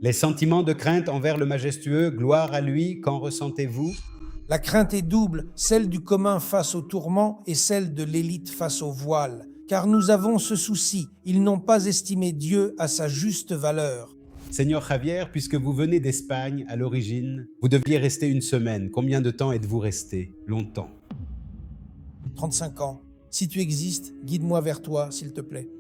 Les sentiments de crainte envers le majestueux, gloire à lui, qu'en ressentez-vous? La crainte est double, celle du commun face au tourment et celle de l'élite face au voile. Car nous avons ce souci, ils n'ont pas estimé Dieu à sa juste valeur. Seigneur Javier, puisque vous venez d'Espagne à l'origine, vous deviez rester une semaine. Combien de temps êtes-vous resté? Longtemps. 35 ans. Si tu existes, guide-moi vers toi, s'il te plaît.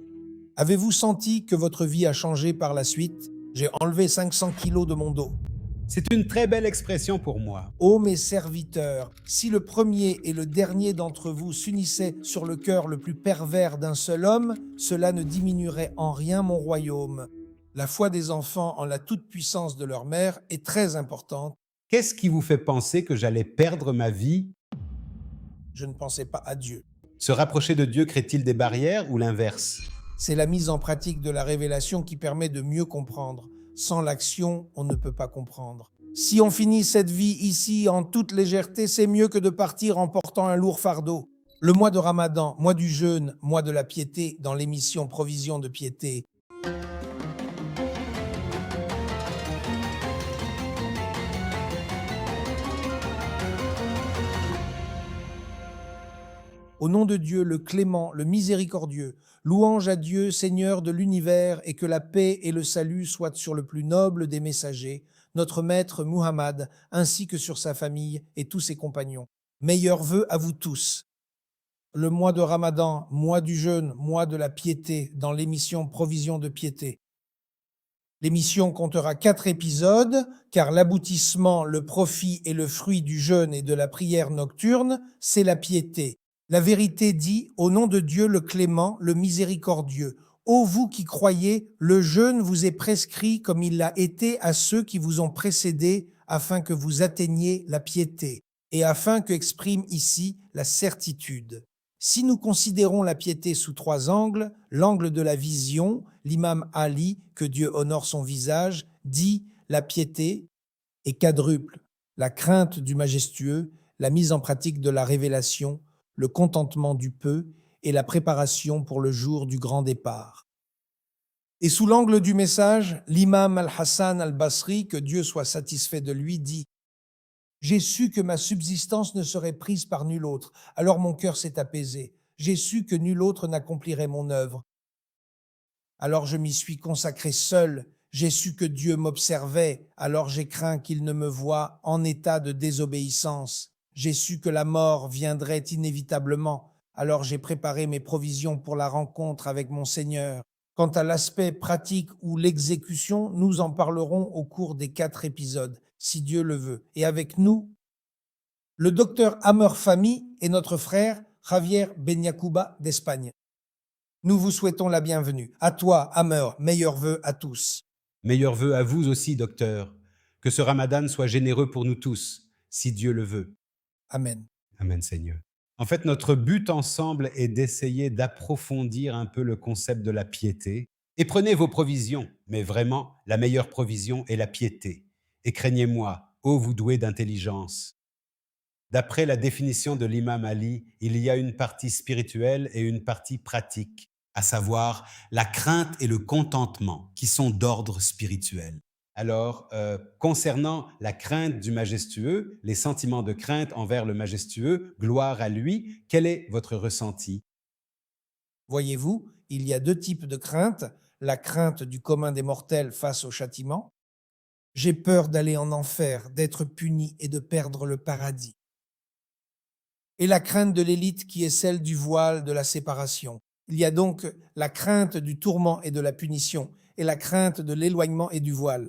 Avez-vous senti que votre vie a changé par la suite? J'ai enlevé 500 kilos de mon dos. C'est une très belle expression pour moi. Ô mes serviteurs, si le premier et le dernier d'entre vous s'unissaient sur le cœur le plus pervers d'un seul homme, cela ne diminuerait en rien mon royaume. La foi des enfants en la toute-puissance de leur mère est très importante. Qu'est-ce qui vous fait penser que j'allais perdre ma vie? Je ne pensais pas à Dieu. Se rapprocher de Dieu crée-t-il des barrières ou l'inverse? C'est la mise en pratique de la révélation qui permet de mieux comprendre. Sans l'action, on ne peut pas comprendre. Si on finit cette vie ici en toute légèreté, c'est mieux que de partir en portant un lourd fardeau. Le mois de Ramadan, mois du jeûne, mois de la piété, dans l'émission Provision de piété. Au nom de Dieu, le clément, le miséricordieux, louange à Dieu, Seigneur de l'univers, et que la paix et le salut soient sur le plus noble des messagers, notre maître Muhammad, ainsi que sur sa famille et tous ses compagnons. Meilleurs vœux à vous tous. Le mois de Ramadan, mois du jeûne, mois de la piété, dans l'émission Provision de piété. L'émission comptera 4 épisodes, car l'aboutissement, le profit et le fruit du jeûne et de la prière nocturne, c'est la piété. La vérité dit, au nom de Dieu le clément, le miséricordieux, ô vous qui croyez, le jeûne vous est prescrit comme il l'a été à ceux qui vous ont précédés, afin que vous atteigniez la piété, et afin que exprime ici la certitude. Si nous considérons la piété sous 3 angles, l'angle de la vision, l'imam Ali, que Dieu honore son visage, dit la piété est quadruple, la crainte du majestueux, la mise en pratique de la révélation, le contentement du peu et la préparation pour le jour du grand départ. Et sous l'angle du message, l'imam Al-Hassan al-Basri, que Dieu soit satisfait de lui, dit « J'ai su que ma subsistance ne serait prise par nul autre, alors mon cœur s'est apaisé. J'ai su que nul autre n'accomplirait mon œuvre. Alors je m'y suis consacré seul. J'ai su que Dieu m'observait, alors j'ai craint qu'il ne me voie en état de désobéissance. J'ai su que la mort viendrait inévitablement, alors j'ai préparé mes provisions pour la rencontre avec mon Seigneur. Quant à l'aspect pratique ou l'exécution, nous en parlerons au cours des 4 épisodes, si Dieu le veut. Et avec nous, le docteur Amer Fahmy et notre frère Javier Benyacouba d'Espagne. Nous vous souhaitons la bienvenue. À toi, Amer, meilleurs vœux à tous. Meilleurs vœux à vous aussi, docteur. Que ce Ramadan soit généreux pour nous tous, si Dieu le veut. Amen. Amen, Seigneur. En fait, notre but ensemble est d'essayer d'approfondir un peu le concept de la piété. Et prenez vos provisions, mais vraiment, la meilleure provision est la piété. Et craignez-moi, ô vous doués d'intelligence. D'après la définition de l'imam Ali, il y a une partie spirituelle et une partie pratique, à savoir la crainte et le contentement, qui sont d'ordre spirituel. Alors, concernant la crainte du majestueux, les sentiments de crainte envers le majestueux, gloire à lui, quel est votre ressenti? Voyez-vous, il y a 2 types de crainte. La crainte du commun des mortels face au châtiment. J'ai peur d'aller en enfer, d'être puni et de perdre le paradis. Et la crainte de l'élite qui est celle du voile, de la séparation. Il y a donc la crainte du tourment et de la punition, et la crainte de l'éloignement et du voile.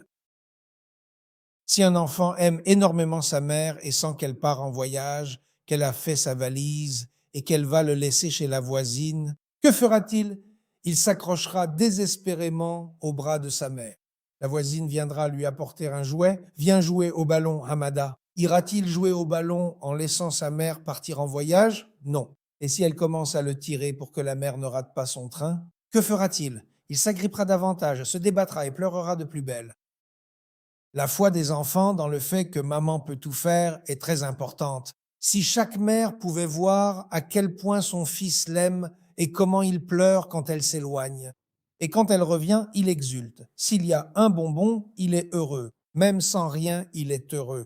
Si un enfant aime énormément sa mère et sent qu'elle part en voyage, qu'elle a fait sa valise et qu'elle va le laisser chez la voisine, que fera-t-il? Il s'accrochera désespérément au bras de sa mère. La voisine viendra lui apporter un jouet. Viens jouer au ballon, Hamada. Ira-t-il jouer au ballon en laissant sa mère partir en voyage? Non. Et si elle commence à le tirer pour que la mère ne rate pas son train, que fera-t-il? Il s'agrippera davantage, se débattra et pleurera de plus belle. La foi des enfants dans le fait que maman peut tout faire est très importante. Si chaque mère pouvait voir à quel point son fils l'aime et comment il pleure quand elle s'éloigne. Et quand elle revient, il exulte. S'il y a un bonbon, il est heureux. Même sans rien, il est heureux.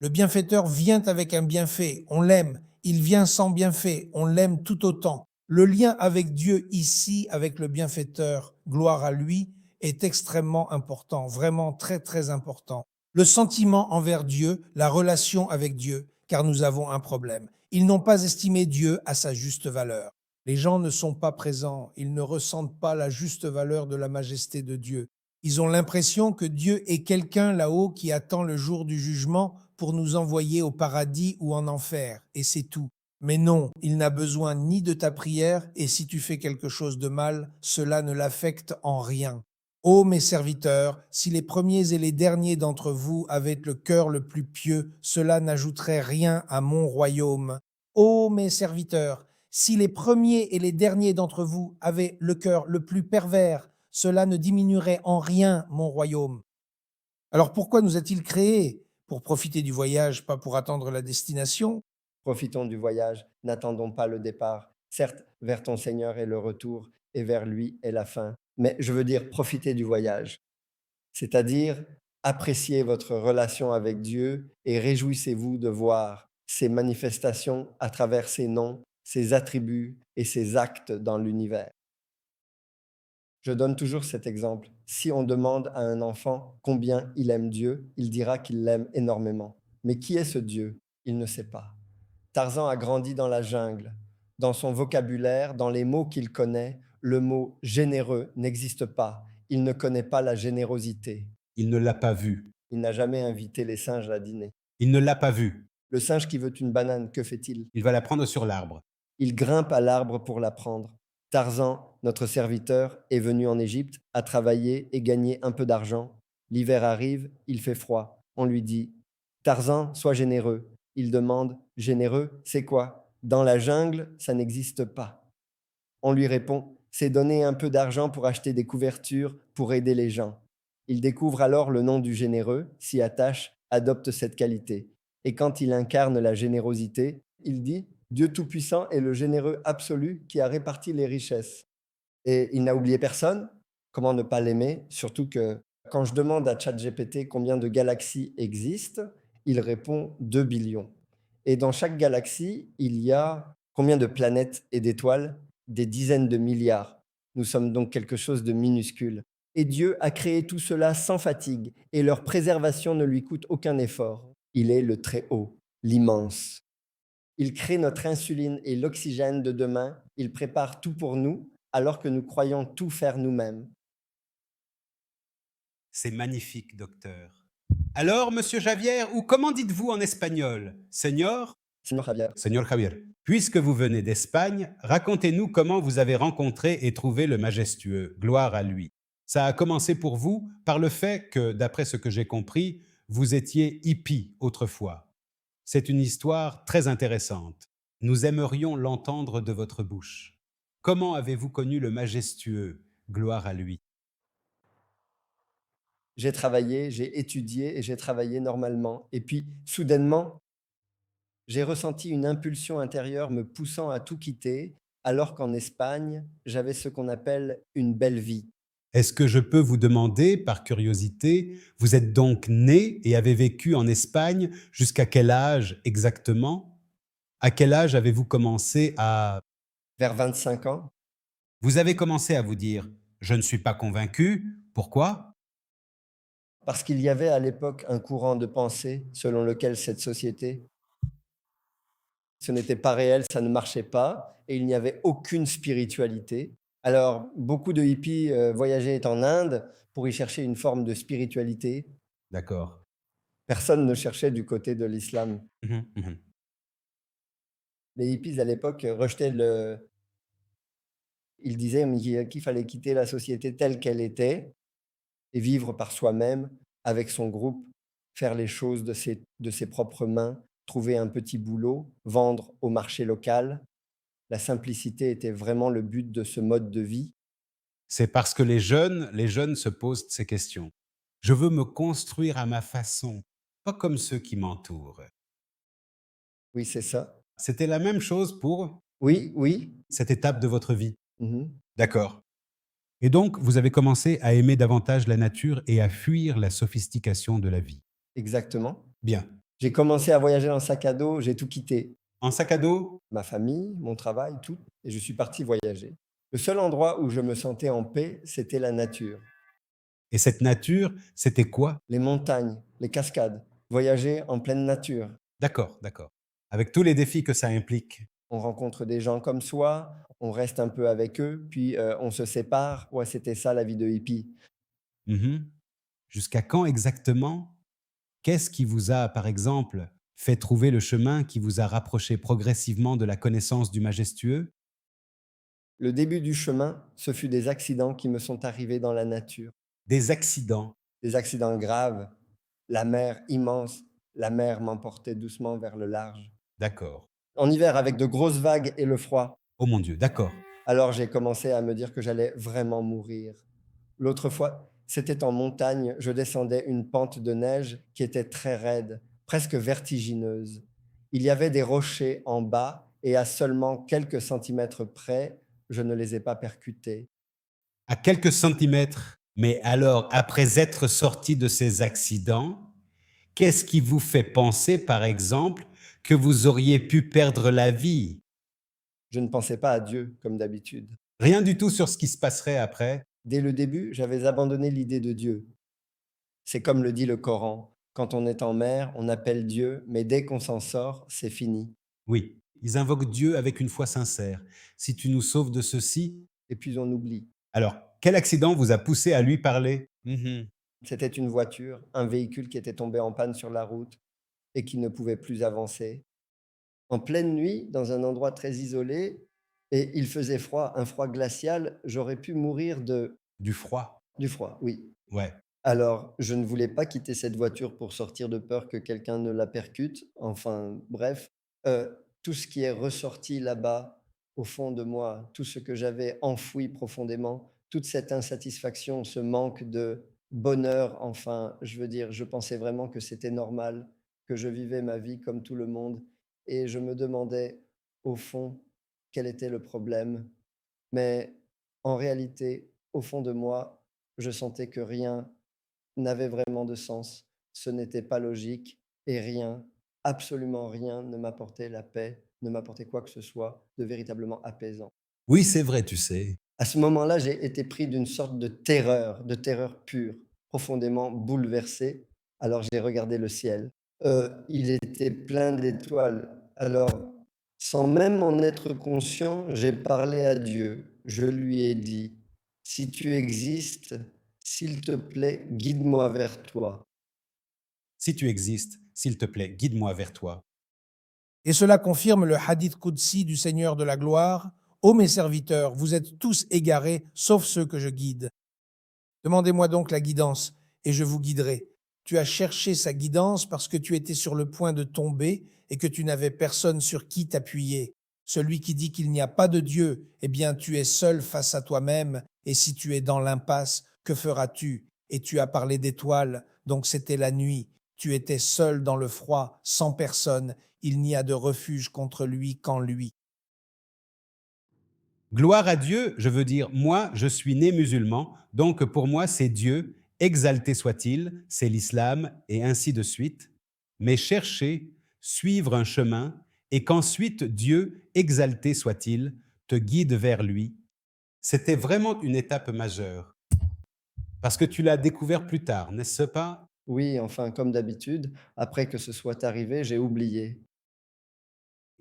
Le bienfaiteur vient avec un bienfait, on l'aime. Il vient sans bienfait, on l'aime tout autant. Le lien avec Dieu ici, avec le bienfaiteur, gloire à lui, est extrêmement important, vraiment très très important. Le sentiment envers Dieu, la relation avec Dieu, car nous avons un problème. Ils n'ont pas estimé Dieu à sa juste valeur. Les gens ne sont pas présents, ils ne ressentent pas la juste valeur de la majesté de Dieu. Ils ont l'impression que Dieu est quelqu'un là-haut qui attend le jour du jugement pour nous envoyer au paradis ou en enfer, et c'est tout. Mais non, il n'a besoin ni de ta prière, et si tu fais quelque chose de mal, cela ne l'affecte en rien. Ô mes serviteurs, si les premiers et les derniers d'entre vous avaient le cœur le plus pieux, cela n'ajouterait rien à mon royaume. Ô mes serviteurs, si les premiers et les derniers d'entre vous avaient le cœur le plus pervers, cela ne diminuerait en rien mon royaume. Alors pourquoi nous a-t-il créés? Pour profiter du voyage, pas pour attendre la destination? Profitons du voyage, n'attendons pas le départ. Certes, vers ton Seigneur est le retour, et vers lui est la fin. Mais je veux dire, profitez du voyage. C'est-à-dire, appréciez votre relation avec Dieu et réjouissez-vous de voir ses manifestations à travers ses noms, ses attributs et ses actes dans l'univers. Je donne toujours cet exemple. Si on demande à un enfant combien il aime Dieu, il dira qu'il l'aime énormément. Mais qui est ce Dieu? Il ne sait pas. Tarzan a grandi dans la jungle. Dans son vocabulaire, dans les mots qu'il connaît, le mot généreux n'existe pas. Il ne connaît pas la générosité. Il ne l'a pas vu. Il n'a jamais invité les singes à dîner. Il ne l'a pas vu. Le singe qui veut une banane, que fait-il? Il va la prendre sur l'arbre. Il grimpe à l'arbre pour la prendre. Tarzan, notre serviteur, est venu en Égypte, a travaillé et gagné un peu d'argent. L'hiver arrive, il fait froid. On lui dit: Tarzan, sois généreux. Il demande: Généreux, c'est quoi? Dans la jungle, ça n'existe pas. On lui répond: C'est donner un peu d'argent pour acheter des couvertures pour aider les gens. Il découvre alors le nom du généreux, s'y attache, adopte cette qualité. Et quand il incarne la générosité, il dit: Dieu Tout-Puissant est le généreux absolu qui a réparti les richesses. Et il n'a oublié personne. Comment ne pas l'aimer? Surtout que quand je demande à ChatGPT combien de galaxies existent, il répond 2 billions. Et dans chaque galaxie, il y a combien de planètes et d'étoiles? Des dizaines de milliards. Nous sommes donc quelque chose de minuscule. Et Dieu a créé tout cela sans fatigue, et leur préservation ne lui coûte aucun effort. Il est le très haut, l'immense. Il crée notre insuline et l'oxygène de demain. Il prépare tout pour nous, alors que nous croyons tout faire nous-mêmes. C'est magnifique, docteur. Alors, monsieur Javier, ou comment dites-vous en espagnol? Señor? Seigneur Javier, Señor Javier. Puisque vous venez d'Espagne, racontez-nous comment vous avez rencontré et trouvé le majestueux. Gloire à lui. Ça a commencé pour vous par le fait que, d'après ce que j'ai compris, vous étiez hippie autrefois. C'est une histoire très intéressante. Nous aimerions l'entendre de votre bouche. Comment avez-vous connu le majestueux? Gloire à lui. j'ai travaillé, j'ai étudié et j'ai travaillé normalement. Et puis, soudainement, j'ai ressenti une impulsion intérieure me poussant à tout quitter, alors qu'en Espagne, j'avais ce qu'on appelle une belle vie. Est-ce que je peux vous demander, par curiosité, vous êtes donc né et avez vécu en Espagne jusqu'à quel âge exactement? À quel âge avez-vous commencé à... Vers 25 ans, Vous avez commencé à vous dire, je ne suis pas convaincu, pourquoi? parce qu'il y avait à l'époque un courant de pensée selon lequel cette société, ce n'était pas réel, ça ne marchait pas, et il n'y avait aucune spiritualité. Alors, beaucoup de hippies voyageaient en Inde pour y chercher une forme de spiritualité. D'accord. Personne ne cherchait du côté de l'islam. Mhm, mhm. Les hippies, à l'époque, rejetaient le... Ils disaient qu'il fallait quitter la société telle qu'elle était et vivre par soi-même, avec son groupe, faire les choses de ses propres mains, trouver un petit boulot, vendre au marché local. La simplicité était vraiment le but de ce mode de vie. C'est parce que les jeunes se posent ces questions. Je veux me construire à ma façon, pas comme ceux qui m'entourent. Oui, c'est ça. C'était la même chose pour Oui, oui. cette étape de votre vie. Mhm. D'accord. Et donc, vous avez commencé à aimer davantage la nature et à fuir la sophistication de la vie. Exactement. Bien. J'ai commencé à voyager en sac à dos, j'ai tout quitté. En sac à dos? Ma famille, mon travail, tout, et je suis parti voyager. Le seul endroit où je me sentais en paix, c'était la nature. Et cette nature, c'était quoi? Les montagnes, les cascades, voyager en pleine nature. D'accord, d'accord. Avec tous les défis que ça implique. On rencontre des gens comme soi, on reste un peu avec eux, puis on se sépare. Ouais, c'était ça la vie de hippie. Mhm. Jusqu'à quand exactement? Qu'est-ce qui vous a, par exemple, fait trouver le chemin qui vous a rapproché progressivement de la connaissance du majestueux? Le début du chemin, ce fut des accidents qui me sont arrivés dans la nature. Des accidents. Des accidents graves, la mer immense, la mer m'emportait doucement vers le large. D'accord. En hiver, avec de grosses vagues et le froid, Oh mon Dieu, d'accord. alors j'ai commencé à me dire que j'allais vraiment mourir. L'autre fois, c'était en montagne, je descendais une pente de neige qui était très raide, presque vertigineuse. Il y avait des rochers en bas et à seulement quelques centimètres près, je ne les ai pas percutés. À quelques centimètres. Mais alors, après être sorti de ces accidents, qu'est-ce qui vous fait penser, par exemple, que vous auriez pu perdre la vie? Je ne pensais pas à Dieu comme d'habitude. Rien du tout sur ce qui se passerait après? Dès le début, j'avais abandonné l'idée de Dieu. C'est comme le dit le Coran. Quand on est en mer, on appelle Dieu, mais dès qu'on s'en sort, c'est fini. Oui, ils invoquent Dieu avec une foi sincère. Si tu nous sauves de ceci, Et puis on oublie. alors, quel accident vous a poussé à lui parler? Mhm. C'était une voiture, un véhicule qui était tombé en panne sur la route et qui ne pouvait plus avancer. En pleine nuit, dans un endroit très isolé, et il faisait froid, un froid glacial, j'aurais pu mourir Du froid. du froid, oui. Ouais. Alors, je ne voulais pas quitter cette voiture pour sortir de peur que quelqu'un ne la percute. Enfin, bref, tout ce qui est ressorti là-bas, au fond de moi, tout ce que j'avais enfoui profondément, toute cette insatisfaction, ce manque de bonheur, enfin, je veux dire, je pensais vraiment que c'était normal, que je vivais ma vie comme tout le monde, et je me demandais, au fond, quel était le problème. Mais en réalité, au fond de moi, je sentais que rien n'avait vraiment de sens. Ce n'était pas logique et rien, absolument rien ne m'apportait la paix, ne m'apportait quoi que ce soit de véritablement apaisant. Oui, c'est vrai, tu sais. À ce moment-là, j'ai été pris d'une sorte de terreur pure, profondément bouleversé. Alors j'ai regardé le ciel. Il était plein d'étoiles. Alors, sans même en être conscient, j'ai parlé à Dieu. Je lui ai dit, si tu existes, s'il te plaît, guide-moi vers toi. Si tu existes, s'il te plaît, guide-moi vers toi. Et cela confirme le hadith Qudsi du Seigneur de la gloire. Ô mes serviteurs, vous êtes tous égarés, sauf ceux que je guide. Demandez-moi donc la guidance, et je vous guiderai. Tu as cherché sa guidance parce que tu étais sur le point de tomber et que tu n'avais personne sur qui t'appuyer. Celui qui dit qu'il n'y a pas de Dieu, eh bien tu es seul face à toi-même, et si tu es dans l'impasse, que feras-tu? Et tu as parlé d'étoiles, donc c'était la nuit. Tu étais seul dans le froid, sans personne. Il n'y a de refuge contre lui qu'en lui. Gloire à Dieu, je veux dire, moi, je suis né musulman, donc pour moi, c'est Dieu, exalté soit-il, c'est l'islam, et ainsi de suite. Mais chercher, suivre un chemin, et qu'ensuite Dieu, exalté soit-il, te guide vers lui, c'était vraiment une étape majeure. Parce que tu l'as découvert plus tard, n'est-ce pas? Oui, enfin, comme d'habitude, après que ce soit arrivé, j'ai oublié.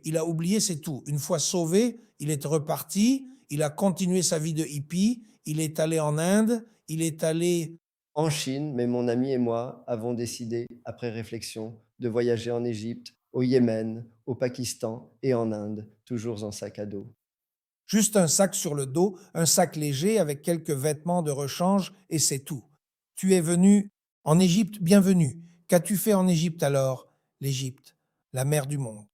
Il a oublié, c'est tout. Une fois sauvé, il est reparti, il a continué sa vie de hippie, il est allé en Inde, il est allé... En Chine, mais mon ami et moi avons décidé, après réflexion, de voyager en Égypte, au Yémen, au Pakistan et en Inde, toujours en sac à dos. Juste un sac sur le dos, un sac léger avec quelques vêtements de rechange, et c'est tout. Tu es venu en Égypte, bienvenue. Qu'as-tu fait en Égypte alors? L'Égypte, la mer du monde.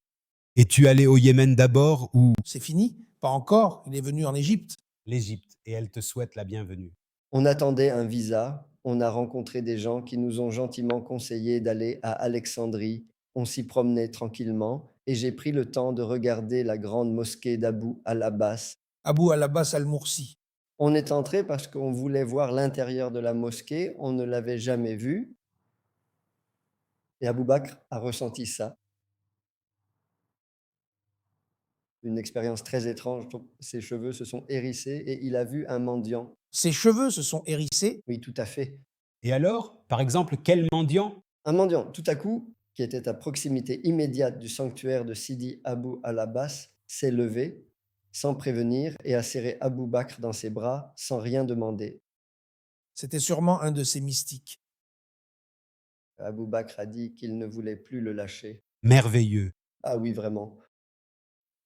Et tu allais au Yémen d'abord ou C'est fini? Pas encore, il est venu en Égypte. l'Égypte, et elle te souhaite la bienvenue. On attendait un visa, on a rencontré des gens qui nous ont gentiment conseillé d'aller à Alexandrie. On s'y promenait tranquillement et j'ai pris le temps de regarder la grande mosquée d'Abu al-Abbas. Abu al-Abbas al-Mursi. On est entré parce qu'on voulait voir l'intérieur de la mosquée, on ne l'avait jamais vu et Abou Bakr a ressenti ça. Une expérience très étrange, donc ses cheveux se sont hérissés et il a vu un mendiant. Ses cheveux se sont hérissés. Oui, tout à fait. Et alors, par exemple, quel mendiant? Un mendiant, tout à coup, qui était à proximité immédiate du sanctuaire de Sidi Abou al-Abbas, s'est levé, sans prévenir, et a serré Abou Bakr dans ses bras, sans rien demander. C'était sûrement un de ces mystiques. Abou Bakr a dit qu'il ne voulait plus le lâcher. Merveilleux. Ah oui, vraiment.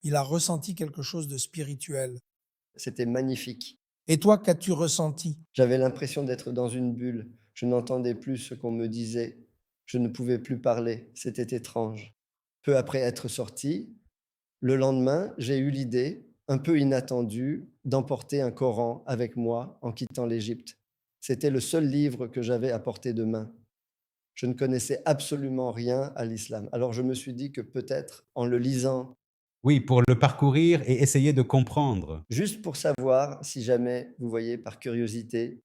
Il a ressenti quelque chose de spirituel. C'était magnifique. Et toi, qu'as-tu ressenti? J'avais l'impression d'être dans une bulle. Je n'entendais plus ce qu'on me disait. Je ne pouvais plus parler. C'était étrange. Peu après être sorti, le lendemain, j'ai eu l'idée, un peu inattendue, d'emporter un Coran avec moi en quittant l'Égypte. C'était le seul livre que j'avais à portée de main. Je ne connaissais absolument rien à l'islam. Alors je me suis dit que peut-être en le lisant, Oui, pour le parcourir et essayer de comprendre. juste pour savoir si jamais, vous voyez, par curiosité,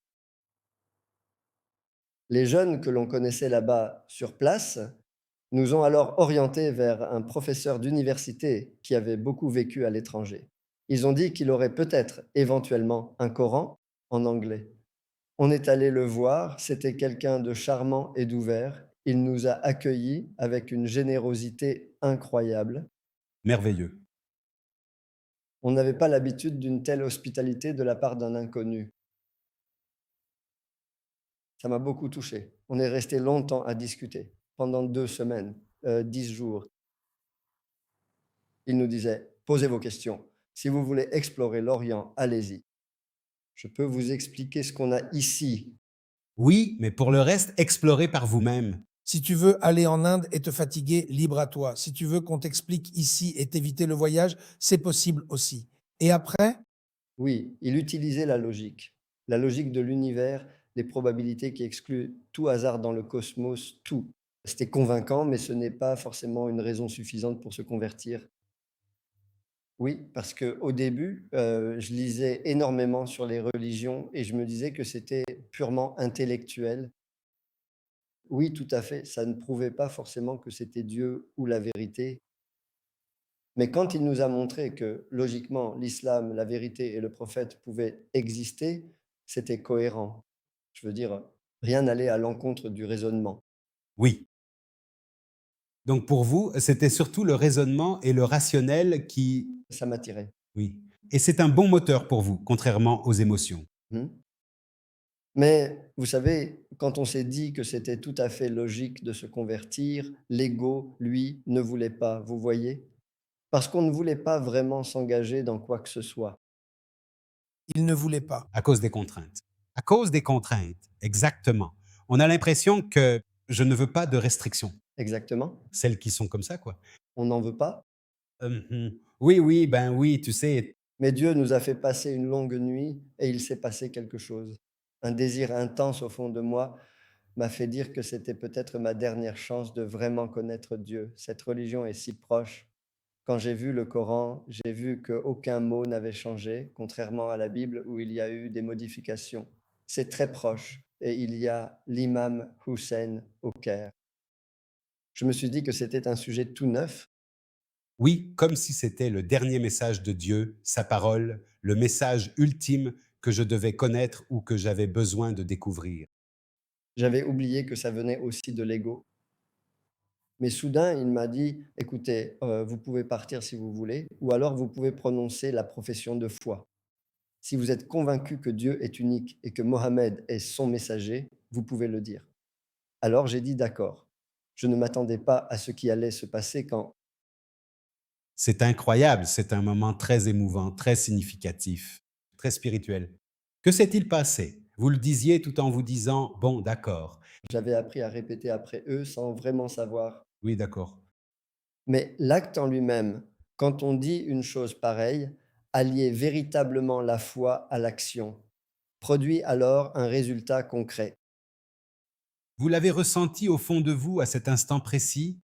les jeunes que l'on connaissait là-bas sur place nous ont alors orientés vers un professeur d'université qui avait beaucoup vécu à l'étranger. Ils ont dit qu'il aurait peut-être éventuellement un Coran en anglais. On est allé le voir, c'était quelqu'un de charmant et d'ouvert. Il nous a accueillis avec une générosité incroyable. Merveilleux. On n'avait pas l'habitude d'une telle hospitalité de la part d'un inconnu. Ça m'a beaucoup touché. On est resté longtemps à discuter, pendant 2 semaines, 10 jours. Il nous disait: «Posez vos questions. Si vous voulez explorer l'Orient, allez-y. Je peux vous expliquer ce qu'on a ici.» Oui, mais pour le reste, explorez par vous-même. Si tu veux aller en Inde et te fatiguer, libre à toi. Si tu veux qu'on t'explique ici et t'éviter le voyage, c'est possible aussi. Et après, Oui, il utilisait la logique de l'univers, les probabilités qui excluent tout hasard dans le cosmos, tout. C'était convaincant, mais ce n'est pas forcément une raison suffisante pour se convertir. Oui, parce qu'au début, je lisais énormément sur les religions et je me disais que c'était purement intellectuel. Oui, tout à fait, ça ne prouvait pas forcément que c'était Dieu ou la vérité. Mais quand il nous a montré que, logiquement, l'islam, la vérité et le prophète pouvaient exister, c'était cohérent. Je veux dire, rien n'allait à l'encontre du raisonnement. Oui. Donc pour vous, c'était surtout le raisonnement et le rationnel qui... Ça m'attirait. Oui. Et c'est un bon moteur pour vous, contrairement aux émotions. Mmh. Mais vous savez, quand on s'est dit que c'était tout à fait logique de se convertir, l'ego, lui, ne voulait pas, vous voyez? Parce qu'on ne voulait pas vraiment s'engager dans quoi que ce soit. il ne voulait pas. À cause des contraintes. À cause des contraintes, exactement. On a l'impression que je ne veux pas de restrictions. Exactement. Celles qui sont comme ça, quoi. On n'en veut pas. Oui, oui, ben oui, tu sais. Mais Dieu nous a fait passer une longue nuit et il s'est passé quelque chose. Un désir intense au fond de moi m'a fait dire que c'était peut-être ma dernière chance de vraiment connaître Dieu. Cette religion est si proche. Quand j'ai vu le Coran, j'ai vu qu'aucun mot n'avait changé, contrairement à la Bible où il y a eu des modifications. C'est très proche et il y a l'imam Hussein au Caire. Je me suis dit que c'était un sujet tout neuf. Oui, comme si c'était le dernier message de Dieu, sa parole, le message ultime que je devais connaître ou que j'avais besoin de découvrir. J'avais oublié que ça venait aussi de l'ego. Mais soudain, il m'a dit: «Écoutez, vous pouvez partir si vous voulez, ou alors vous pouvez prononcer la profession de foi. Si vous êtes convaincu que Dieu est unique et que Mohammed est son messager, vous pouvez le dire.» Alors j'ai dit: «D'accord.» Je ne m'attendais pas à ce qui allait se passer quand C'est incroyable, c'est un moment très émouvant, très significatif, très spirituel. Que s'est-il passé? Vous le disiez tout en vous disant, bon, d'accord, j'avais appris à répéter après eux sans vraiment savoir. oui, d'accord. Mais l'acte en lui-même, quand on dit une chose pareille, allier véritablement la foi à l'action, produit alors un résultat concret. Vous l'avez ressenti au fond de vous à cet instant précis?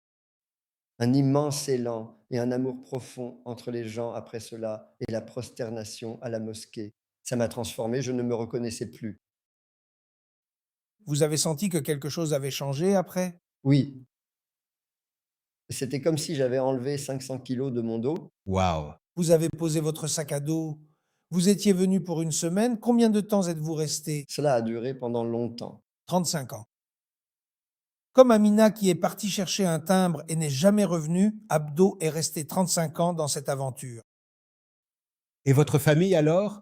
Un immense élan et un amour profond entre les gens après cela et la prosternation à la mosquée. Ça m'a transformé, je ne me reconnaissais plus. Vous avez senti que quelque chose avait changé après? Oui, c'était comme si j'avais enlevé 500 kilos de mon dos. Waouh! Vous avez posé votre sac à dos. Vous étiez venu pour une semaine. Combien de temps êtes-vous resté? Cela a duré pendant longtemps. 35 ans. Comme Amina qui est partie chercher un timbre et n'est jamais revenue, Abdo est resté 35 ans dans cette aventure. Et votre famille alors?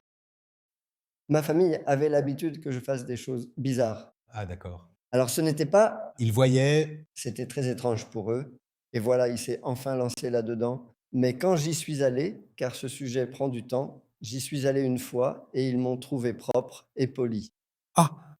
Ma famille avait l'habitude que je fasse des choses bizarres. Ah d'accord. Alors ce n'était pas Ils voyaient c'était très étrange pour eux et voilà, il s'est enfin lancé là-dedans. Mais quand j'y suis allé, car ce sujet prend du temps, j'y suis allé une fois et ils m'ont trouvé propre et poli. Ah,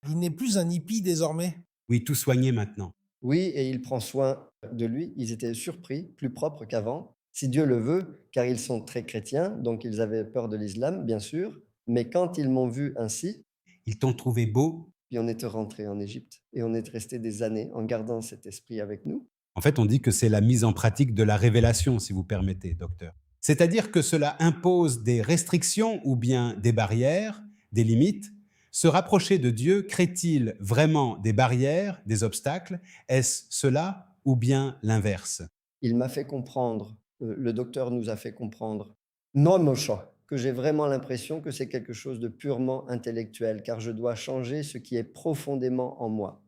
il n'est plus un hippie désormais. oui, tout soigné maintenant. Oui, et il prend soin de lui. Ils étaient surpris, plus propres qu'avant, si Dieu le veut, car ils sont très chrétiens, donc ils avaient peur de l'islam, bien sûr. Mais quand ils m'ont vu ainsi, Ils t'ont trouvé beau? puis on est rentré en Égypte et on est resté des années en gardant cet esprit avec nous. En fait, on dit que c'est la mise en pratique de la révélation, si vous permettez, docteur. C'est-à-dire que cela impose des restrictions ou bien des barrières, des limites. Se rapprocher de Dieu crée-t-il vraiment des barrières, des obstacles? Est-ce cela ou bien l'inverse? Il m'a fait comprendre, le docteur nous a fait comprendre, non Moshe, que j'ai vraiment l'impression que c'est quelque chose de purement intellectuel, car je dois changer ce qui est profondément en moi.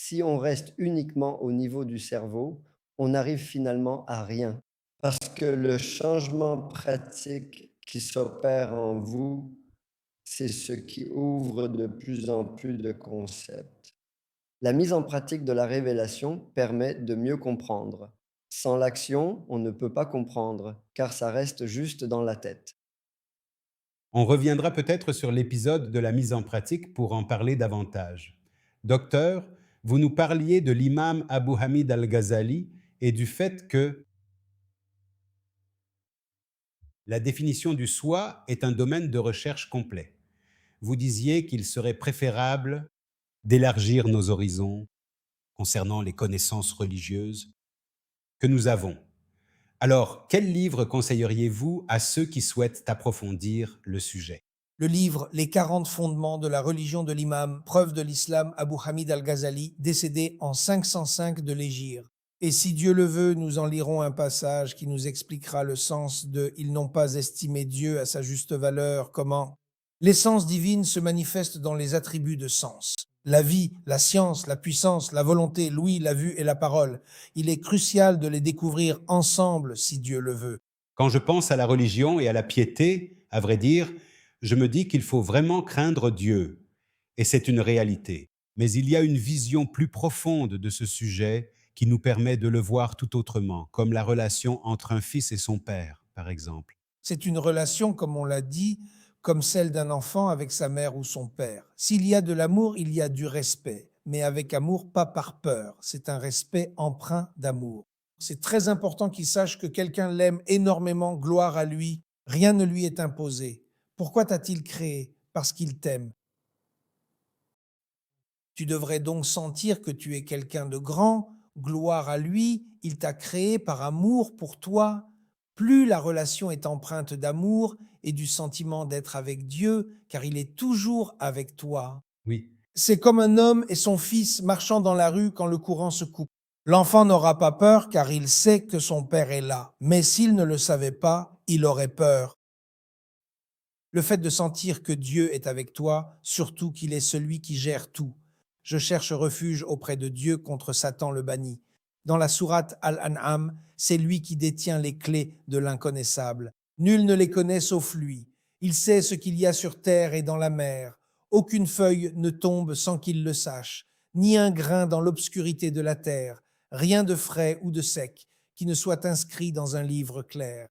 Si on reste uniquement au niveau du cerveau, on n'arrive finalement à rien, parce que le changement pratique qui s'opère en vous, c'est ce qui ouvre de plus en plus de concepts. La mise en pratique de la révélation permet de mieux comprendre. Sans l'action, on ne peut pas comprendre, car ça reste juste dans la tête. On reviendra peut-être sur l'épisode de la mise en pratique pour en parler davantage. Docteur, vous nous parliez de l'imam Abu Hamid al-Ghazali et du fait que la définition du soi est un domaine de recherche complet. Vous disiez qu'il serait préférable d'élargir nos horizons concernant les connaissances religieuses que nous avons. Alors, quel livre conseilleriez-vous à ceux qui souhaitent approfondir le sujet? Le livre Les 40 fondements de la religion de l'imam, preuve de l'islam, Abu Hamid al-Ghazali, décédé en 505 de l'Hégire. Et si Dieu le veut, nous en lirons un passage qui nous expliquera le sens de « Ils n'ont pas estimé Dieu à sa juste valeur », comment l'essence divine se manifeste dans les attributs de sens. La vie, la science, la puissance, la volonté, l'ouïe, la vue et la parole. Il est crucial de les découvrir ensemble si Dieu le veut. Quand je pense à la religion et à la piété, à vrai dire, je me dis qu'il faut vraiment craindre Dieu. Et c'est une réalité. Mais il y a une vision plus profonde de ce sujet qui nous permet de le voir tout autrement, comme la relation entre un fils et son père, par exemple. C'est une relation, comme on l'a dit, comme celle d'un enfant avec sa mère ou son père. S'il y a de l'amour, il y a du respect, mais avec amour, pas par peur. C'est un respect empreint d'amour. C'est très important qu'il sache que quelqu'un l'aime énormément, gloire à lui. Rien ne lui est imposé. Pourquoi t'a-t-il créé? Parce qu'il t'aime. Tu devrais donc sentir que tu es quelqu'un de grand, gloire à lui, il t'a créé par amour pour toi. Plus la relation est empreinte d'amour et du sentiment d'être avec Dieu, car il est toujours avec toi. Oui, C'est comme un homme et son fils marchant dans la rue quand le courant se coupe. L'enfant n'aura pas peur car il sait que son père est là. Mais s'il ne le savait pas, il aurait peur. Le fait de sentir que Dieu est avec toi, surtout qu'il est celui qui gère tout. Je cherche refuge auprès de Dieu contre Satan le banni. Dans la sourate Al-An'am, c'est lui qui détient les clés de l'inconnaissable. Nul ne les connaît sauf lui. Il sait ce qu'il y a sur terre et dans la mer. Aucune feuille ne tombe sans qu'il le sache, ni un grain dans l'obscurité de la terre, rien de frais ou de sec qui ne soit inscrit dans un livre clair.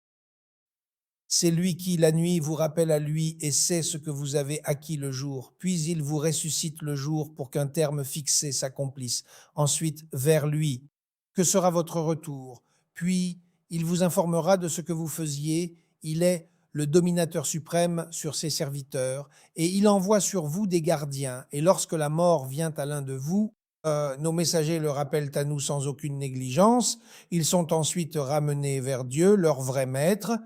C'est lui qui, la nuit, vous rappelle à lui et sait ce que vous avez acquis le jour. Puis il vous ressuscite le jour pour qu'un terme fixé s'accomplisse. Ensuite, vers lui. Que sera votre retour? Puis il vous informera de ce que vous faisiez. Il est le dominateur suprême sur ses serviteurs et il envoie sur vous des gardiens. Et lorsque la mort vient à l'un de vous, nos messagers le rappellent à nous sans aucune négligence. Ils sont ensuite ramenés vers Dieu, leur vrai maître.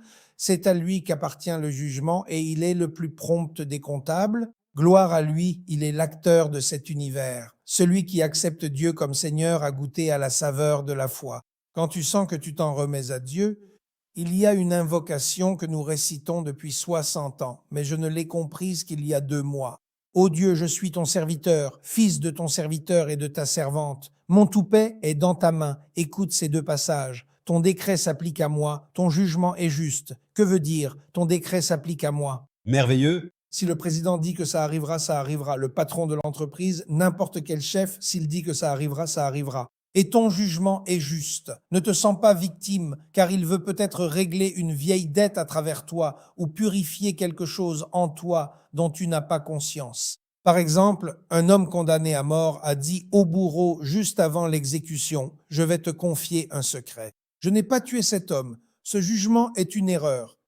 C'est à lui qu'appartient le jugement et il est le plus prompt des comptables. Gloire à lui, il est l'acteur de cet univers. Celui qui accepte Dieu comme Seigneur a goûté à la saveur de la foi. Quand tu sens que tu t'en remets à Dieu, il y a une invocation que nous récitons depuis 60 ans, mais je ne l'ai comprise qu'il y a 2 mois. Ô Dieu, je suis ton serviteur, fils de ton serviteur et de ta servante. Mon toupet est dans ta main. Écoute ces 2 passages. Ton décret s'applique à moi, ton jugement est juste. Que veut dire ton décret s'applique à moi? Merveilleux. Si le président dit que ça arrivera, ça arrivera. Le patron de l'entreprise, n'importe quel chef, s'il dit que ça arrivera, ça arrivera. Et ton jugement est juste. Ne te sens pas victime, car il veut peut-être régler une vieille dette à travers toi ou purifier quelque chose en toi dont tu n'as pas conscience. Par exemple, un homme condamné à mort a dit au bourreau juste avant l'exécution, « Je vais te confier un secret. Je n'ai pas tué cet homme. Ce jugement est une erreur.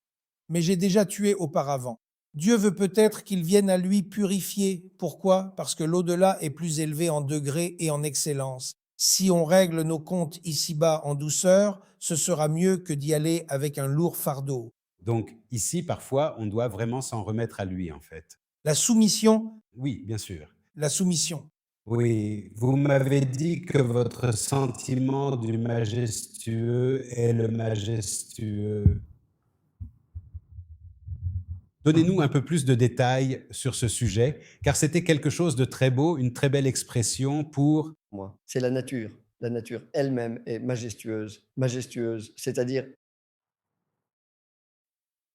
Mais j'ai déjà tué auparavant. Dieu veut peut-être qu'il vienne à lui purifier. Pourquoi? Parce que l'au-delà est plus élevé en degrés et en excellence. Si on règle nos comptes ici-bas en douceur, ce sera mieux que d'y aller avec un lourd fardeau. Donc ici, parfois, on doit vraiment s'en remettre à lui, en fait. La soumission, Oui, bien sûr. la soumission. Oui, vous m'avez dit que votre sentiment du majestueux est le majestueux. Donnez-nous un peu plus de détails sur ce sujet, car c'était quelque chose de très beau, une très belle expression pour... Moi, c'est la nature. La nature elle-même est majestueuse, majestueuse, c'est-à-dire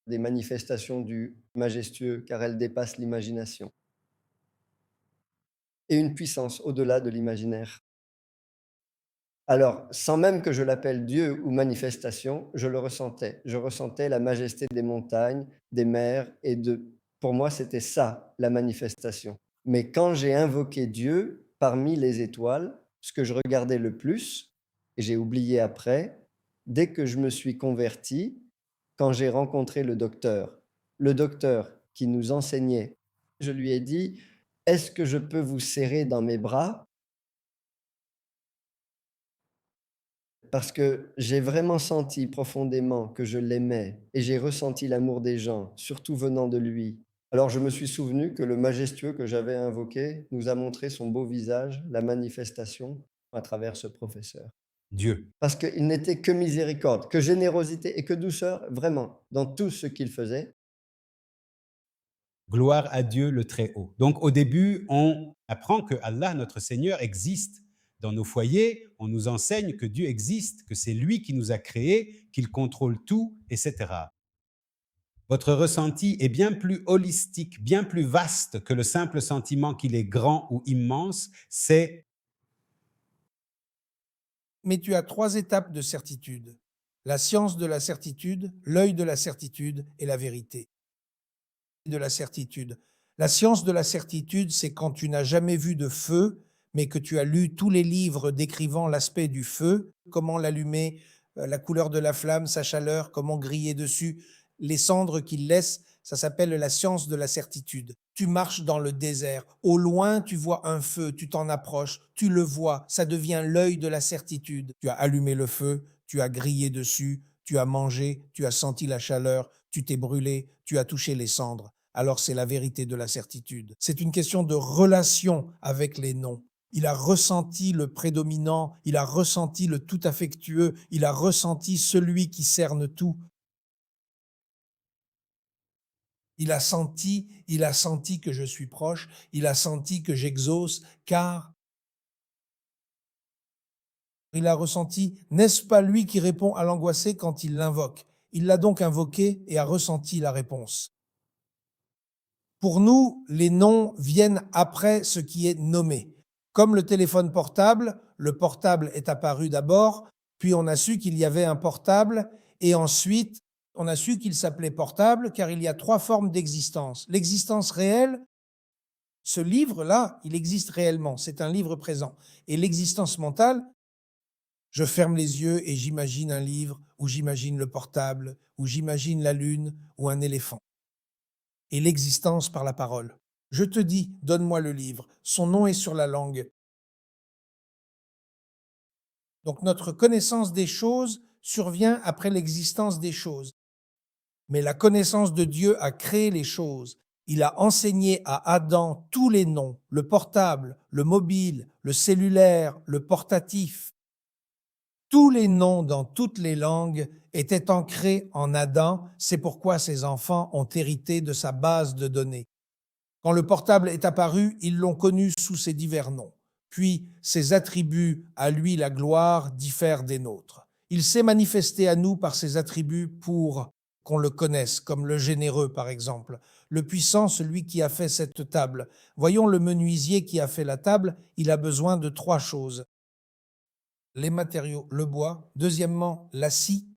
des manifestations du majestueux, car elle dépasse l'imagination. Et une puissance au-delà de l'imaginaire. Alors, sans même que je l'appelle Dieu ou manifestation, je le ressentais. Je ressentais la majesté des montagnes, des mers et de... Pour moi, c'était ça, la manifestation. Mais quand j'ai invoqué Dieu parmi les étoiles, ce que je regardais le plus, et j'ai oublié après, dès que je me suis converti, quand j'ai rencontré le docteur qui nous enseignait, je lui ai dit, est-ce que je peux vous serrer dans mes bras? Parce que j'ai vraiment senti profondément que je l'aimais et j'ai ressenti l'amour des gens, surtout venant de lui. Alors je me suis souvenu que le majestueux que j'avais invoqué nous a montré son beau visage, la manifestation à travers ce professeur. Dieu. Parce qu'il n'était que miséricorde, que générosité et que douceur, vraiment, dans tout ce qu'il faisait. Gloire à Dieu le Très-Haut. Donc au début, on apprend que Allah, notre Seigneur, existe. Dans nos foyers, on nous enseigne que Dieu existe, que c'est lui qui nous a créés, qu'il contrôle tout, etc. Votre ressenti est bien plus holistique, bien plus vaste que le simple sentiment qu'il est grand ou immense. C'est Mais tu as 3 étapes de certitude. La science de la certitude, l'œil de la certitude et la vérité de la certitude. La science de la certitude, c'est quand tu n'as jamais vu de feu, mais que tu as lu tous les livres décrivant l'aspect du feu, comment l'allumer, la couleur de la flamme, sa chaleur, comment griller dessus, les cendres qu'il laisse, ça s'appelle la science de la certitude. Tu marches dans le désert, au loin tu vois un feu, tu t'en approches, tu le vois, ça devient l'œil de la certitude. Tu as allumé le feu, tu as grillé dessus, tu as mangé, tu as senti la chaleur, tu t'es brûlé, tu as touché les cendres. Alors c'est la vérité de la certitude. C'est une question de relation avec les noms. Il a ressenti le prédominant, il a ressenti le tout affectueux, il a ressenti celui qui cerne tout. Il a senti que je suis proche, il a senti que j'exauce, car il a ressenti, n'est-ce pas lui qui répond à l'angoissé quand il l'invoque? Il l'a donc invoqué et a ressenti la réponse. Pour nous, les noms viennent après ce qui est nommé. Comme le téléphone portable, le portable est apparu d'abord, puis on a su qu'il y avait un portable, et ensuite on a su qu'il s'appelait portable, car il y a 3 formes d'existence. L'existence réelle, ce livre-là, il existe réellement, c'est un livre présent. Et l'existence mentale, je ferme les yeux et j'imagine un livre, ou j'imagine le portable, ou j'imagine la lune, ou un éléphant. Et l'existence par la parole. Je te dis, donne-moi le livre. Son nom est sur la langue. Donc notre connaissance des choses survient après l'existence des choses. Mais la connaissance de Dieu a créé les choses. Il a enseigné à Adam tous les noms, le portable, le mobile, le cellulaire, le portatif. Tous les noms dans toutes les langues étaient ancrés en Adam, c'est pourquoi ses enfants ont hérité de sa base de données. Quand le portable est apparu, ils l'ont connu sous ses divers noms. Puis, ses attributs, à lui la gloire, diffèrent des nôtres. Il s'est manifesté à nous par ses attributs pour qu'on le connaisse, comme le généreux par exemple, le puissant, celui qui a fait cette table. Voyons le menuisier qui a fait la table, il a besoin de 3 choses. Les matériaux, le bois. Deuxièmement, la scie,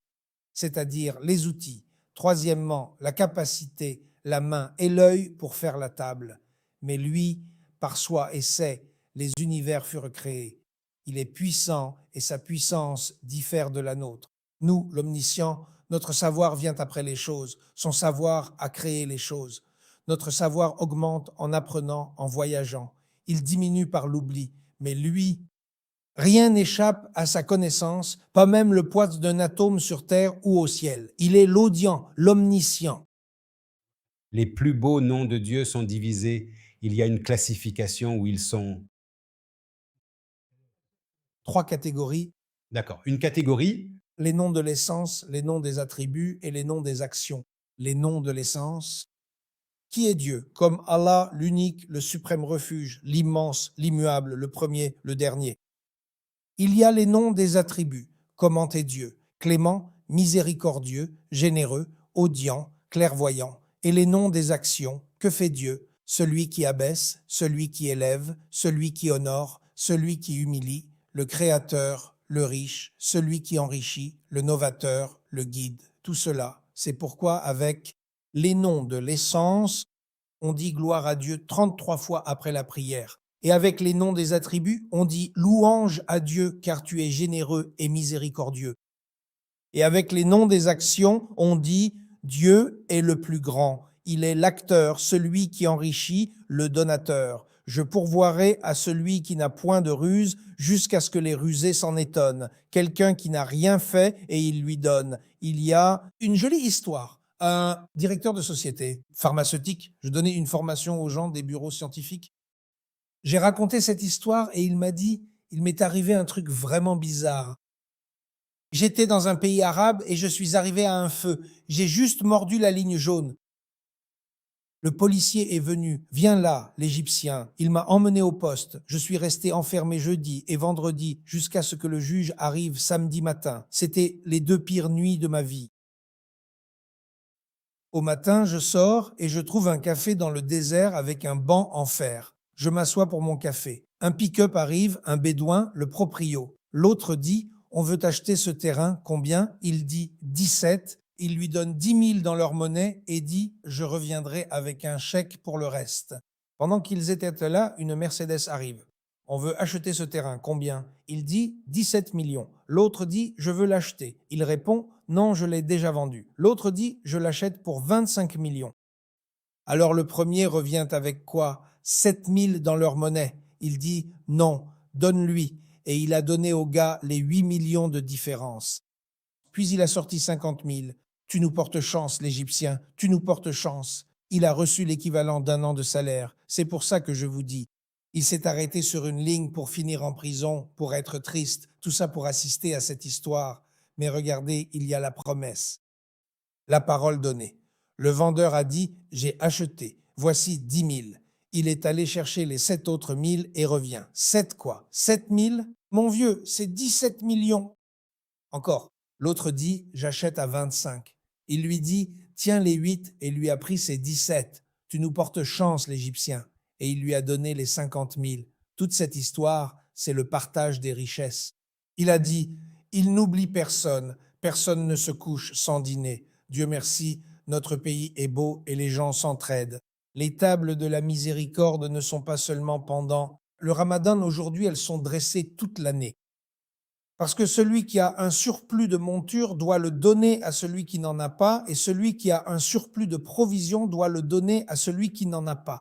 c'est-à-dire les outils. Troisièmement, la capacité, la main et l'œil pour faire la table. Mais lui, par soi et sait, les univers furent créés. Il est puissant et sa puissance diffère de la nôtre. Nous, l'omniscient, notre savoir vient après les choses. Son savoir a créé les choses. Notre savoir augmente en apprenant, en voyageant. Il diminue par l'oubli. Mais lui, rien n'échappe à sa connaissance, pas même le poids d'un atome sur terre ou au ciel. Il est l'audient, l'omniscient. Les plus beaux noms de Dieu sont divisés. Il y a une classification où ils sont 3 catégories, d'accord. Une catégorie, les noms de l'essence, les noms des attributs et les noms des actions. Les noms de l'essence. Qui est Dieu? Comme Allah, l'unique, le suprême refuge, l'immense, l'immuable, le premier, le dernier. Il y a les noms des attributs. Comment est Dieu? Clément, miséricordieux, généreux, audient, clairvoyant. Et les noms des actions. Que fait Dieu? Celui qui abaisse, celui qui élève, celui qui honore, celui qui humilie, le créateur, le riche, celui qui enrichit, le novateur, le guide. Tout cela, c'est pourquoi avec les noms de l'essence, on dit gloire à Dieu 33 fois après la prière. Et avec les noms des attributs, on dit louange à Dieu car tu es généreux et miséricordieux. Et avec les noms des actions, on dit Dieu est le plus grand. Il est l'acteur, celui qui enrichit, le donateur. Je pourvoirai à celui qui n'a point de ruse jusqu'à ce que les rusés s'en étonnent. Quelqu'un qui n'a rien fait et il lui donne. Il y a une jolie histoire. Un directeur de société pharmaceutique, je donnais une formation aux gens des bureaux scientifiques. J'ai raconté cette histoire et il m'a dit, il m'est arrivé un truc vraiment bizarre. J'étais dans un pays arabe et je suis arrivé à un feu. J'ai juste mordu la ligne jaune. Le policier est venu. Viens là, l'Égyptien. Il m'a emmené au poste. Je suis resté enfermé jeudi et vendredi jusqu'à ce que le juge arrive samedi matin. C'était les 2 pires nuits de ma vie. Au matin, je sors et je trouve un café dans le désert avec un banc en fer. Je m'assois pour mon café. Un pick-up arrive, un bédouin, le proprio. L'autre dit, on veut acheter ce terrain, combien? Il dit 17. Il lui donne 10 000 dans leur monnaie et dit, je reviendrai avec un chèque pour le reste. Pendant qu'ils étaient là, une Mercedes arrive. On veut acheter ce terrain, combien? Il dit 17 millions. L'autre dit, je veux l'acheter. Il répond, non, je l'ai déjà vendu. L'autre dit, je l'achète pour 25 millions. Alors le premier revient avec quoi? 7 000 dans leur monnaie. Il dit, non, donne-lui. Et il a donné au gars les 8 millions de différence. Puis il a sorti 50 000. Tu nous portes chance, l'Égyptien, tu nous portes chance. Il a reçu l'équivalent d'1 an de salaire. C'est pour ça que je vous dis. Il s'est arrêté sur une ligne pour finir en prison, pour être triste, tout ça pour assister à cette histoire. Mais regardez, il y a la promesse. La parole donnée. Le vendeur a dit, j'ai acheté, voici 10 000. Il est allé chercher les 7 autres 1000 et revient. 7 quoi? 7 000? Mon vieux, c'est 17 millions. Encore. L'autre dit, j'achète à 25. Il lui dit, tiens les 8 et lui a pris ses 17. Tu nous portes chance, l'Égyptien. Et il lui a donné les 50 000. Toute cette histoire, c'est le partage des richesses. Il a dit, il n'oublie personne, personne ne se couche sans dîner. Dieu merci, notre pays est beau et les gens s'entraident. Les tables de la miséricorde ne sont pas seulement pendant le Ramadan, aujourd'hui elles sont dressées toute l'année. Parce que celui qui a un surplus de monture doit le donner à celui qui n'en a pas, et celui qui a un surplus de provisions doit le donner à celui qui n'en a pas.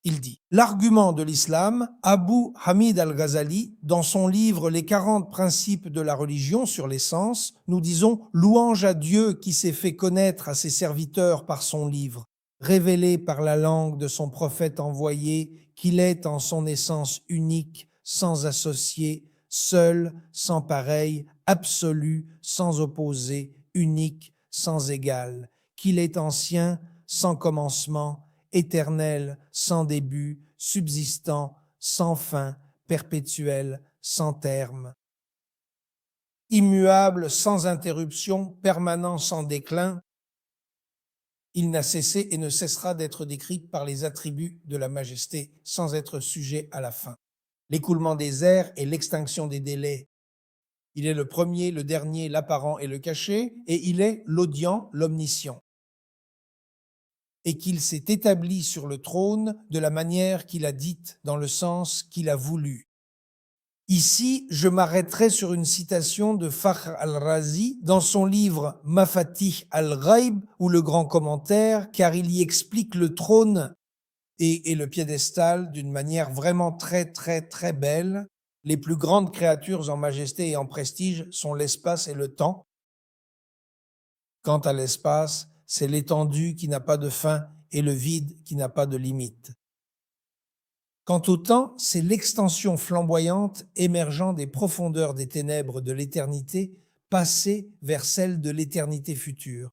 Il dit, l'argument de l'islam, Abu Hamid al-Ghazali, dans son livre Les 40 principes de la religion sur l'essence, nous disons louange à Dieu qui s'est fait connaître à ses serviteurs par son livre, révélé par la langue de son prophète envoyé, qu'il est en son essence unique, sans associé, seul, sans pareil, absolu, sans opposé, unique, sans égal, qu'il est ancien, sans commencement, éternel, sans début, subsistant, sans fin, perpétuel, sans terme, immuable, sans interruption, permanent, sans déclin. Il n'a cessé et ne cessera d'être décrit par les attributs de la majesté, sans être sujet à la fin. L'écoulement des airs et l'extinction des délais. Il est le premier, le dernier, l'apparent et le caché, et il est l'audient, l'omniscient. Et qu'il s'est établi sur le trône de la manière qu'il a dite, dans le sens qu'il a voulu. Ici, je m'arrêterai sur une citation de Fakhr al-Razi dans son livre Mafatih al-Ghaib, ou le grand commentaire, car il y explique le trône et le piédestal d'une manière vraiment très belle. Les plus grandes créatures en majesté et en prestige sont l'espace et le temps. Quant à l'espace, c'est l'étendue qui n'a pas de fin et le vide qui n'a pas de limite. Quant au temps, c'est l'extension flamboyante émergeant des profondeurs des ténèbres de l'éternité passée vers celle de l'éternité future.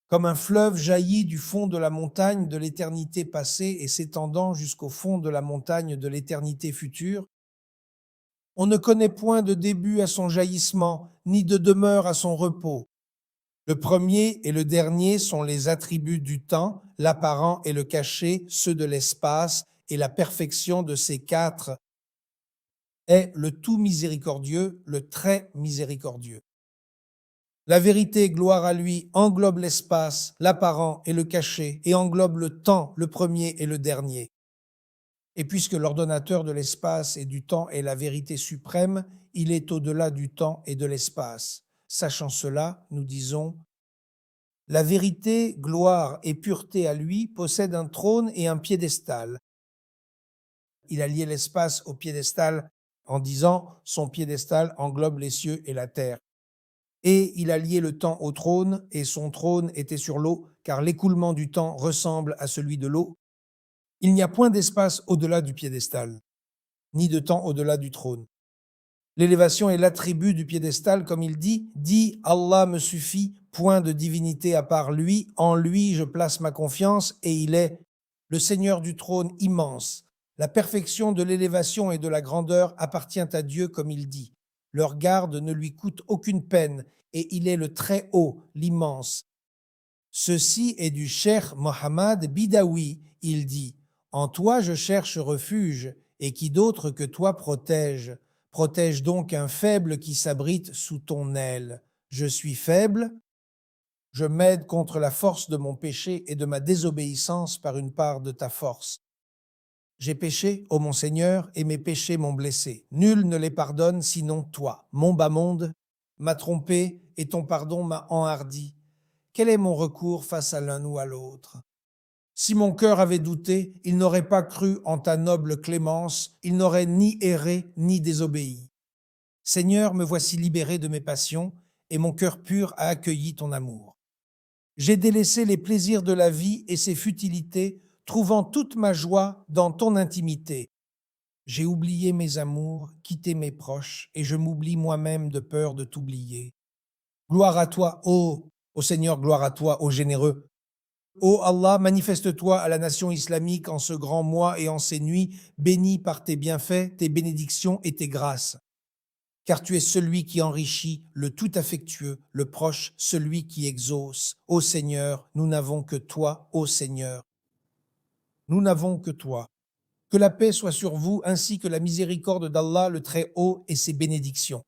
Comme un fleuve jaillit du fond de la montagne de l'éternité passée et s'étendant jusqu'au fond de la montagne de l'éternité future, on ne connaît point de début à son jaillissement, ni de demeure à son repos. Le premier et le dernier sont les attributs du temps, l'apparent et le caché, ceux de l'espace, et la perfection de ces quatre est le tout miséricordieux, le très miséricordieux. La vérité, gloire à lui, englobe l'espace, l'apparent et le caché, et englobe le temps, le premier et le dernier. Et puisque l'ordonnateur de l'espace et du temps est la vérité suprême, il est au-delà du temps et de l'espace. Sachant cela, nous disons, la vérité, gloire et pureté à lui possède un trône et un piédestal. Il a lié l'espace au piédestal en disant « son piédestal englobe les cieux et la terre ». Et il a lié le temps au trône, et son trône était sur l'eau, car l'écoulement du temps ressemble à celui de l'eau. Il n'y a point d'espace au-delà du piédestal, ni de temps au-delà du trône. L'élévation est l'attribut du piédestal, comme il dit « Allah me suffit, point de divinité à part lui, en lui je place ma confiance, et il est le Seigneur du trône immense. La perfection de l'élévation et de la grandeur appartient à Dieu, comme il dit. Leur garde ne lui coûte aucune peine, et il est le très haut, l'immense. Ceci est du cheikh Mohammad Bidawi, il dit « En toi je cherche refuge, et qui d'autre que toi protège ? Protège donc un faible qui s'abrite sous ton aile. Je suis faible, je m'aide contre la force de mon péché et de ma désobéissance par une part de ta force. J'ai péché, ô mon Seigneur, et mes péchés m'ont blessé. Nul ne les pardonne sinon toi. Mon bas monde m'a trompé et ton pardon m'a enhardi. Quel est mon recours face à l'un ou à l'autre ? Si mon cœur avait douté, il n'aurait pas cru en ta noble clémence, il n'aurait ni erré ni désobéi. Seigneur, me voici libéré de mes passions, et mon cœur pur a accueilli ton amour. J'ai délaissé les plaisirs de la vie et ses futilités, trouvant toute ma joie dans ton intimité. J'ai oublié mes amours, quitté mes proches, et je m'oublie moi-même de peur de t'oublier. Gloire à toi, ô Seigneur, gloire à toi, ô généreux. Ô Allah, manifeste-toi à la nation islamique en ce grand mois et en ces nuits, bénis par tes bienfaits, tes bénédictions et tes grâces. Car tu es celui qui enrichit, le tout affectueux, le proche, celui qui exauce. Ô Seigneur, nous n'avons que toi, ô Seigneur. Nous n'avons que toi. Que la paix soit sur vous, ainsi que la miséricorde d'Allah le Très-Haut et ses bénédictions.